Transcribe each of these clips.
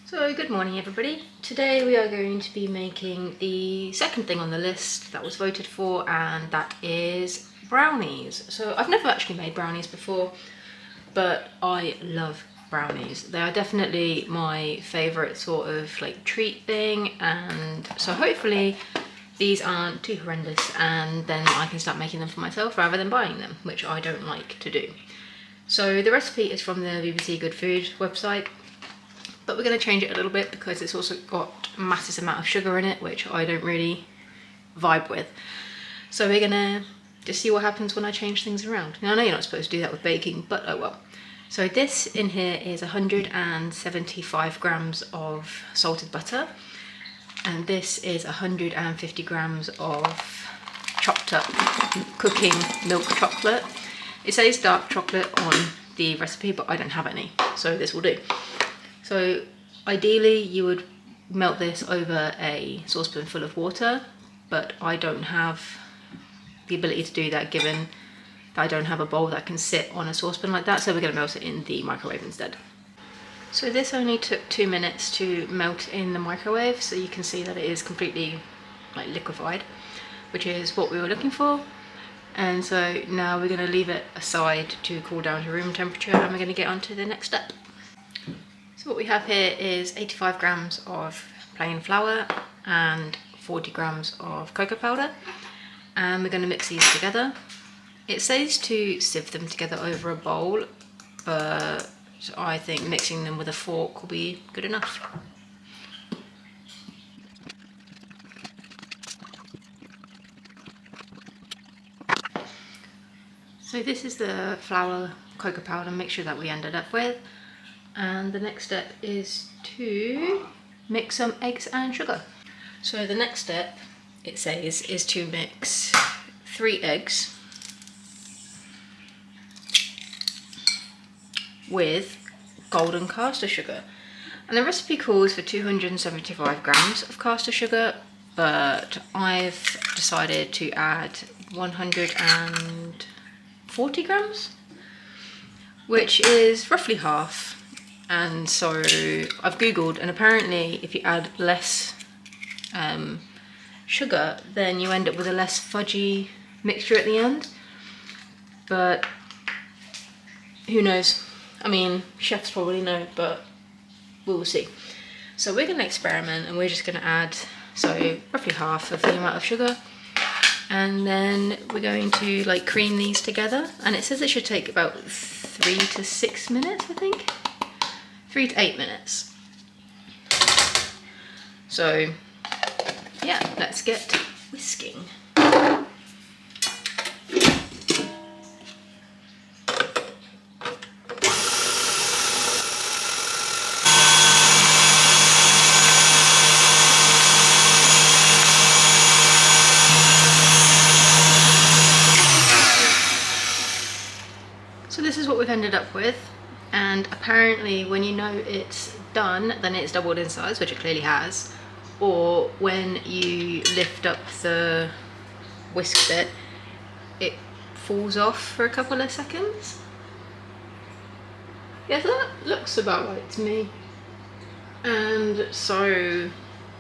So good morning everybody. Today we are going to be making the second thing on the list that was voted for, and that is brownies. So I've never actually made brownies before, but I love brownies. They are definitely my favourite sort of like treat thing, and so hopefully these aren't too horrendous and then I can start making them for myself rather than buying them, which I don't like to do. So the recipe is from the BBC Good Food website, but we're going to change it a little bit because it's also got a massive amount of sugar in it, which I don't really vibe with. So we're going to just see what happens when I change things around. Now I know you're not supposed to do that with baking, but oh well. So this in here is 175 grams of salted butter, and this is 150 grams of chopped up cooking milk chocolate. It says dark chocolate on the recipe, but I don't have any, so this will do. So ideally you would melt this over a saucepan full of water, but I don't have the ability to do that given that I don't have a bowl that can sit on a saucepan like that, so we're going to melt it in the microwave instead. So this only took 2 minutes to melt in the microwave, so you can see that it is completely like liquefied, which is what we were looking for. And so now we're going to leave it aside to cool down to room temperature, and we're going to get on to the next step. So what we have here is 85 grams of plain flour and 40 grams of cocoa powder, and we're going to mix these together. It says to sieve them together over a bowl, but I think mixing them with a fork will be good enough. So this is the flour cocoa powder mixture that we ended up with, and the next step is to mix some eggs and sugar. So the next step, it says, is to mix 3 eggs with golden caster sugar, and the recipe calls for 275 grams of caster sugar, but I've decided to add 140 grams, which is roughly half. And so I've googled, and apparently if you add less sugar, then you end up with a less fudgy mixture at the end, but who knows? I mean, chefs probably know, but we will see. So we're going to experiment, and we're just going to add, so roughly half of the amount of sugar, and then we're going to like cream these together, and it says it should take about 3 to 6 minutes, I think. 3 to 8 minutes. So yeah, let's get whisking. So this is what we've ended up with, and apparently when you know it's done, then it's doubled in size, which it clearly has, or when you lift up the whisk bit, it falls off for a couple of seconds. Yeah, so that looks about right to me, and so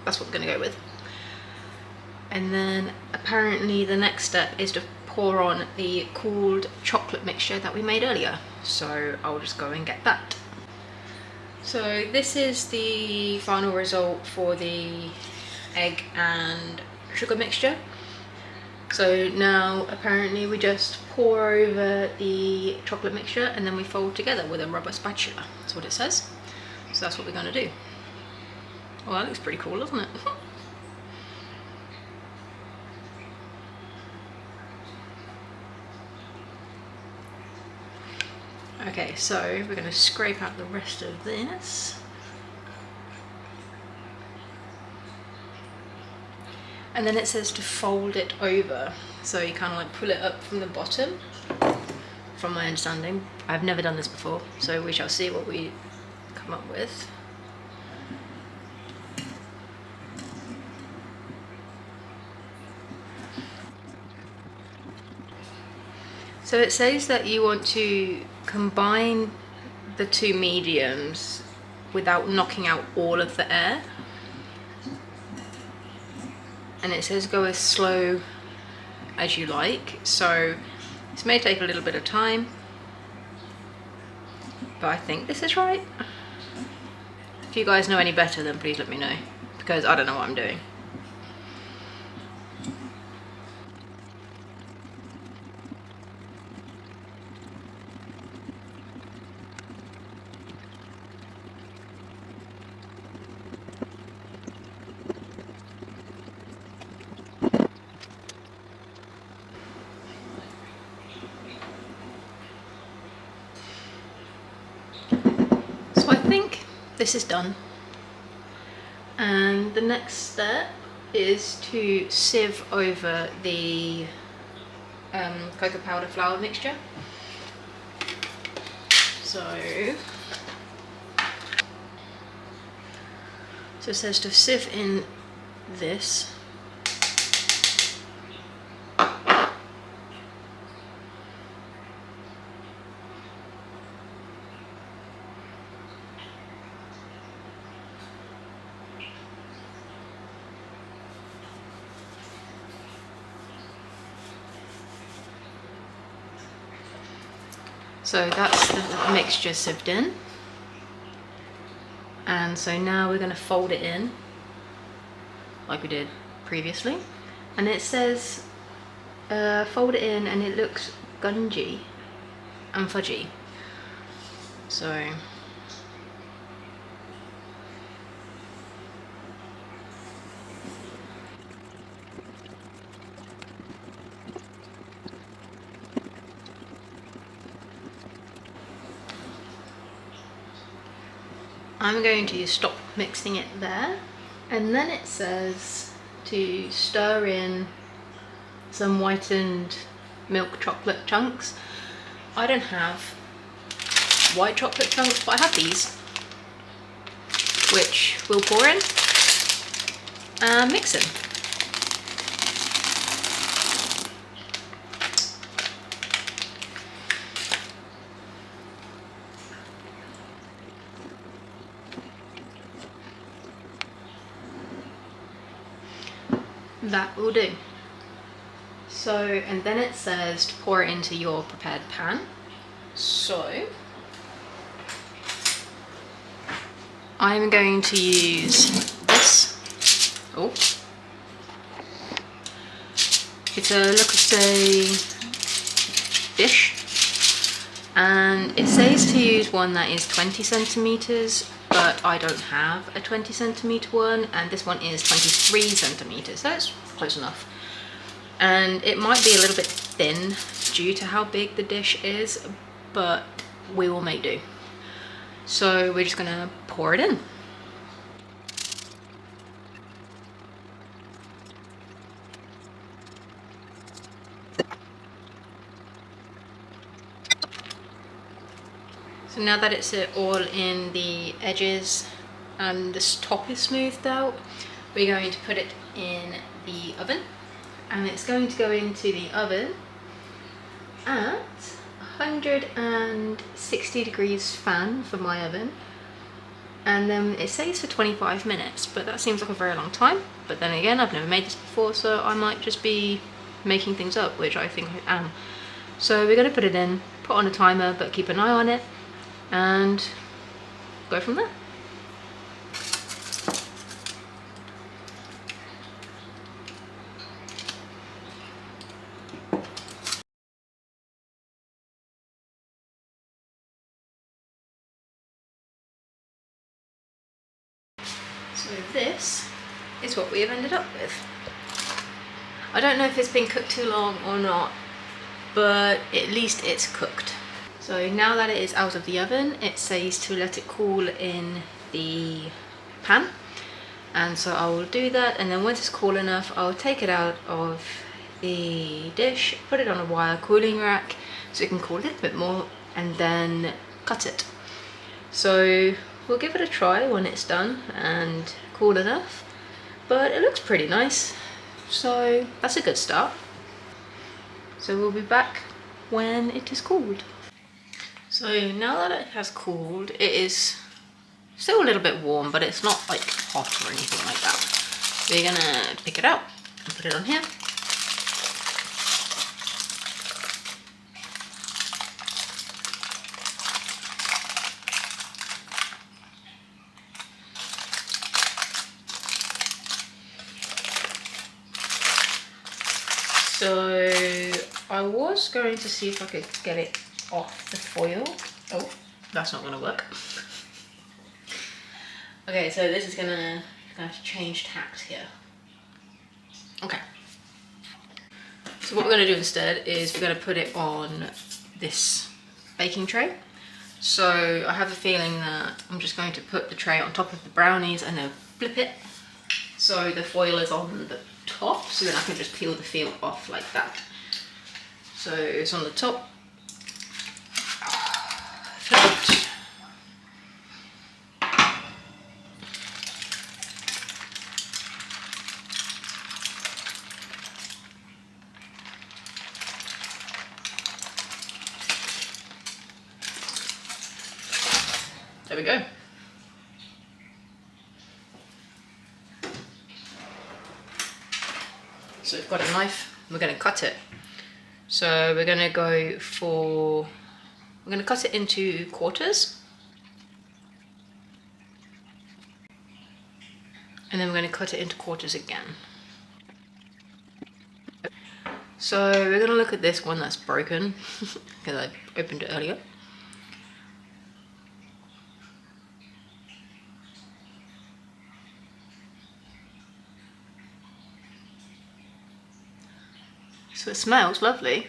that's what we're going to go with. And then apparently the next step is to pour on the cooled chocolate mixture that we made earlier, so I'll just go and get that. So this is the final result for the egg and sugar mixture. So now apparently we just pour over the chocolate mixture and then we fold together with a rubber spatula. That's what it says. So that's what we're going to do. Well, that looks pretty cool, doesn't it? Okay, so we're going to scrape out the rest of this. And then it says to fold it over. So you kind of like pull it up from the bottom, from my understanding. I've never done this before, so we shall see what we come up with. So it says that you want to combine the two mediums without knocking out all of the air. And it says go as slow as you like, so this may take a little bit of time, but I think this is right. If you guys know any better, then please let me know, because I don't know what I'm doing. So I think this is done, and the next step is to sieve over the cocoa powder flour mixture. So it says to sieve in this. So that's the mixture sieved in. And so now we're going to fold it in like we did previously. And it says fold it in, and it looks gungy and fudgy. So I'm going to stop mixing it there, and then it says to stir in some whitened milk chocolate chunks. I don't have white chocolate chunks, but I have these, which we'll pour in and mix in. That will do. So, and then it says to pour it into your prepared pan. So I'm going to use this. Oh, it's a Le Creuset dish, and it says to use one that is 20 centimeters, but I don't have a 20 centimeter one, and this one is 23 centimeters, so it's close enough. And it might be a little bit thin due to how big the dish is, but we will make do. So we're just gonna pour it in. So now that it's all in the edges and this top is smoothed out, we're going to put it in the oven, and it's going to go into the oven at 160 degrees fan for my oven, and then it says for 25 minutes, but that seems like a very long time. But then again, I've never made this before, so I might just be making things up, which I think I am. So we're going to put it in, put on a timer, but keep an eye on it, and go from there. So this is what we have ended up with. I don't know if it's been cooked too long or not, but at least it's cooked. So now that it is out of the oven, it says to let it cool in the pan. And so I will do that, and then once it's cool enough, I'll take it out of the dish, put it on a wire cooling rack so it can cool a little bit more, and then cut it. So we'll give it a try when it's done and cool enough, but it looks pretty nice, so that's a good start. So we'll be back when it is cooled. So now that it has cooled, it is Still a little bit warm, but it's not like hot or anything like that. We're gonna pick it out and put it on here. So I was going to see if I could get it off the foil. Oh, that's not gonna work. Okay, so this is gonna have to change tact here. Okay. So what we're gonna do instead is we're gonna put it on this baking tray. So I have a feeling that I'm just going to put the tray on top of the brownies and then flip it so the foil is on the top, so then I can just peel the foil off like that. So it's on the top. Flipped. There we go. So we've got a knife, we're going to cut it. So we're going to cut it into quarters. And then we're going to cut it into quarters again. So we're going to look at this one that's broken, because I opened it earlier. So it smells lovely.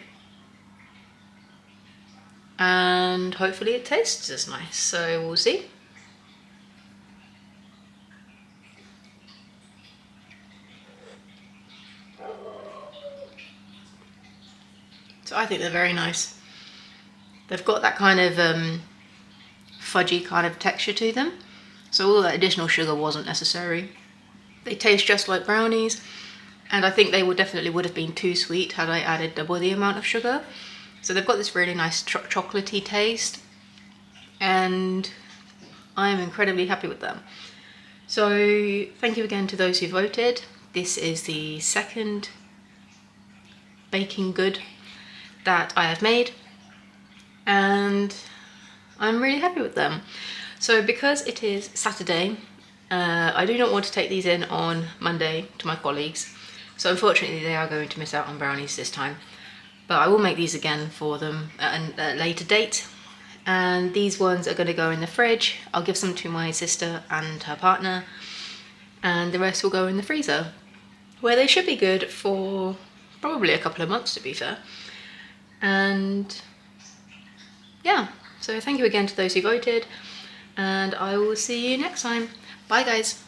And hopefully it tastes as nice, so we'll see. So I think they're very nice. They've got that kind of fudgy kind of texture to them, so all that additional sugar wasn't necessary. They taste just like brownies, and I think they definitely would have been too sweet had I added double the amount of sugar. So they've got this really nice chocolatey taste, and I'm incredibly happy with them. So thank you again to those who voted. This is the second baking good that I have made, and I'm really happy with them. So because it is Saturday, I do not want to take these in on Monday to my colleagues, so unfortunately they are going to miss out on brownies this time, but I will make these again for them at a later date. And these ones are going to go in the fridge. I'll give some to my sister and her partner, and the rest will go in the freezer, where they should be good for probably a couple of months, to be fair. And yeah, so thank you again to those who voted, and I will see you next time. Bye guys.